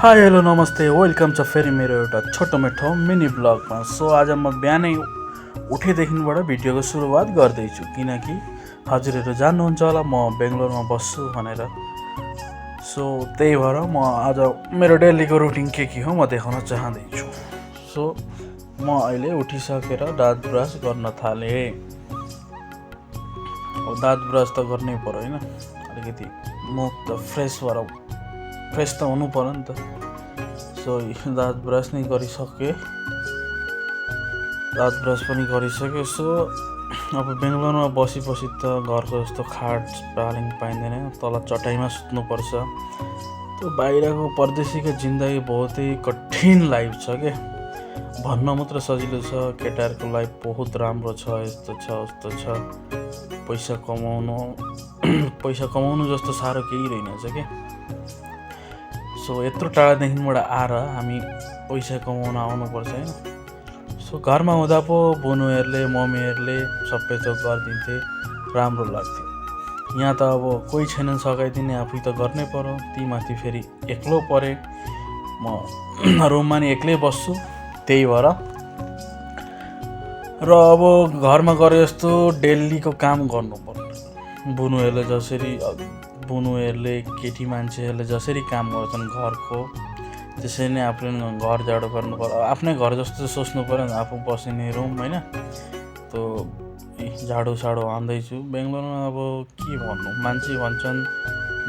Hi hello नमस्ते welcome छ फेरि मेरो एउटा छोटो मिठो मिनी ब्लगमा। सो आज म बिहानै उठेदेखिबाट भिडियोको सुरुवात गर्दैछु किनकि हजुरहरू जान्नुहुन्छ होला म बेङ्गलोरमा बस्छु भनेर। सो त्यही भएर म आज मेरो डेलीको रुटिन के हो म देखाउन चाहँदैछु। सो म अहिले उठिसकेर दाँत ब्रस गर्न थालेँ। दाँत ब्रस त गर्नै पर्यो होइन, अलिकति मुख त फ्रेस त हुनु पर्यो नि त। सो दाँत ब्रस नै गरिसकेँ, दाँत ब्रस पनि गरिसकेँ। सो अब बेङ्गलोरमा बसी त घरको जस्तो खाट पालिङ पाइँदैन, तल चटाइमा सुत्नुपर्छ। त्यो बाहिरको परदेशीको जिन्दगी बहुतै कठिन लाइफ छ के, भन्न मात्र सजिलो छ केटाहरूको लाइफ बहुत राम्रो छ, यस्तो छ उस्तो छ। पैसा कमाउनु जस्तो साह्रो केही रहेनछ के। सो यत्रो टाढादेखिबाट आएर हामी पैसा कमाउन आउनुपर्छ होइन। सो घरमा हुँदा पो बुनुहरूले मम्मीहरूले सबै थोक गरिदिन्थे, राम्रो लाग्थ्यो। यहाँ त अब कोही छैनन् सघाइदिने, आफै त गर्नै पर्यो। ती माथि फेरि एक्लो परेँ, म रुममा नि एक्लै बस्छु। त्यही भएर र अब घरमा गरे जस्तो डेलीको काम गर्नु पर्छ। बुनुहरूले केटी मान्छेहरूले जसरी काम गर्छन् घरको, त्यसरी नै आफूले घर झाडु गर्नु पर्यो। आफ्नै घर जस्तो सोच्नु पऱ्यो नि, आफू बसिने रुम होइन। त्यो झाडु साडु हान्दैछु। बेङ्गलोरमा अब के भन्नु, मान्छे भन्छन्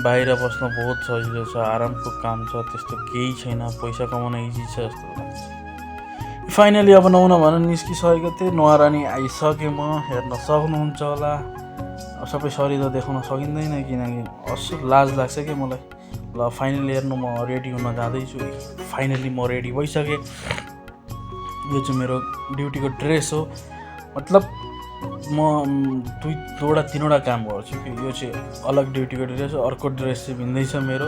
बाहिर बस्न बहुत सजिलो छ, आरामको काम छ, त्यस्तो केही छैन, पैसा कमाउन इजी छ जस्तो लाग्छ। फाइनली अब नुहाउन भनेर निस्किसकेको थिएँ, नुहाएर नि आइसकेँ। म हेर्न सक्नुहुन्छ होला, सबै शरीर त देखाउन सकिँदैन किनकि असो लाज लाग्छ कि मलाई। ल फाइनली हेर्नु, म रेडी हुन जाँदैछु। फाइनली म रेडी भइसकेँ। यो चाहिँ मेरो ड्युटीको ड्रेस हो, मतलब म दुईवटा तिनवटा काम गर्छु कि। यो चाहिँ अलग ड्युटीको ड्रेस हो, अर्को ड्रेस चाहिँ भिन्दै छ मेरो।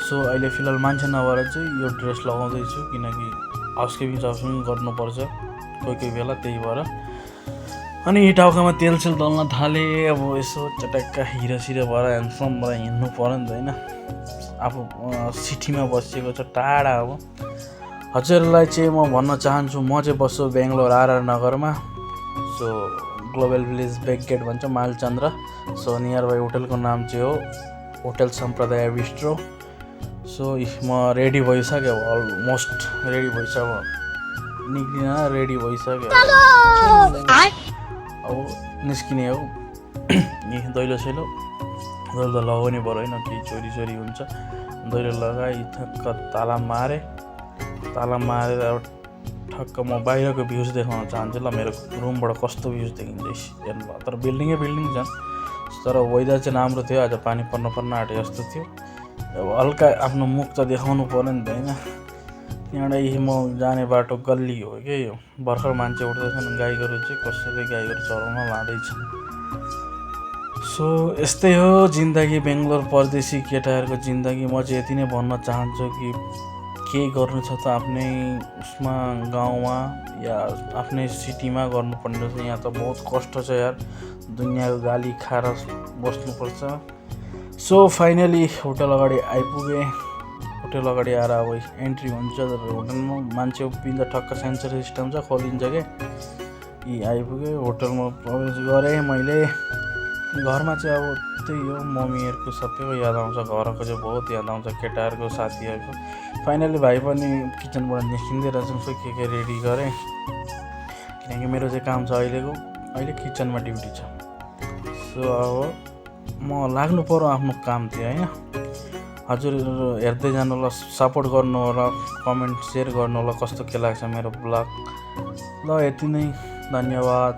सो अहिले फिलहाल मान्छे नभएर चाहिँ यो ड्रेस लगाउँदैछु किनकि हाउसकिपिङ गर्नुपर्छ कोही बेला, त्यही भएर। अनि टाउकामा तेलसेल दल्न थालेँ। अब यसो चटक्का हिरो भएर ह्यान्डसम भएर हिँड्नु पऱ्यो नि त होइन। आफू सिटीमा बसिएको छ टाढा। अब हजुरहरूलाई चाहिँ म भन्न चाहन्छु, म चाहिँ बस्छु बेङ्गलोर आरआर नगरमा। So global village back gate भन्छ, मालचन्द्र। सो नियर बाई होटलको नाम चाहिँ हो होटल सम्प्रदाय बिस्ट्रो। सो म रेडी भइसक्यो, अलमोस्ट रेडी भइसक्यो, निक्लिन रेडी भइसक्यो। अब निस्किने हो। दैलो सैलो लगाउनै पऱ्यो होइन, केही चोरी हुन्छ। दैलो लगाइ ठक्क ताला मारेर अब ठक्क म बाहिरको भ्यूज देखाउन चाहन्छु। ल मेरो रुमबाट कस्तो भ्यूज देखिन्छ हेर्नु भयो। तर बिल्डिङ छन्, तर वेदर चाहिँ राम्रो थियो। आज पानी पर्न आँटे जस्तो थियो। अब हल्का आफ्नो मुख त देखाउनु पऱ्यो नि त होइन। यहाँबाट म जाने बाटो गल्ली हो क्या यो। भर्खर मान्छे उठ्दैछन्, गाई गोरु चाहिँ कसैले गाई गोरु चराउन लाँदैछन्। सो यस्तै हो जिन्दगी, बेङ्गलोर परदेशी केटाहरूको जिन्दगी। म चाहिँ यति नै भन्न चाहन्छु कि केही गर्नु छ त आफ्नै उसमा गाउँमा या आफ्नै सिटीमा गर्नुपर्ने रहेछ। यहाँ त बहुत कष्ट छ यार, दुनियाँको गाली खाएर बस्नुपर्छ। सो फाइनली होटल अगाडि आइपुगेँ। होटल अगाडि आएर अब एन्ट्री हुन्छ होटलमा, मान्छे उभिँदा ठक्क सेन्सर सिस्टम छ, खोलिन्छ क्या। आइपुगेँ, होटलमा प्रवेश गरेँ मैले। घरमा चाहिँ अब त्यही हो, मम्मीहरूको सबैको याद आउँछ, घरको चाहिँ बहुत याद आउँछ, केटाहरूको साथीहरूको। फाइनली भाइ पनि किचनबाट निस्किँदै रहेछन्। सो के रेडी गरेँ किनकि मेरो चाहिँ काम छ अहिले किचनमा ड्युटी छ। सो अब म लाग्नु पर्यो आफ्नो कामतिर होइन। हजुरहरू हेर्दै जानु होला, सपोर्ट गर्नु होला, कमेन्ट सेयर गर्नु होला कस्तो के लाग्छ मेरो ब्लग। ल यति नै, धन्यवाद।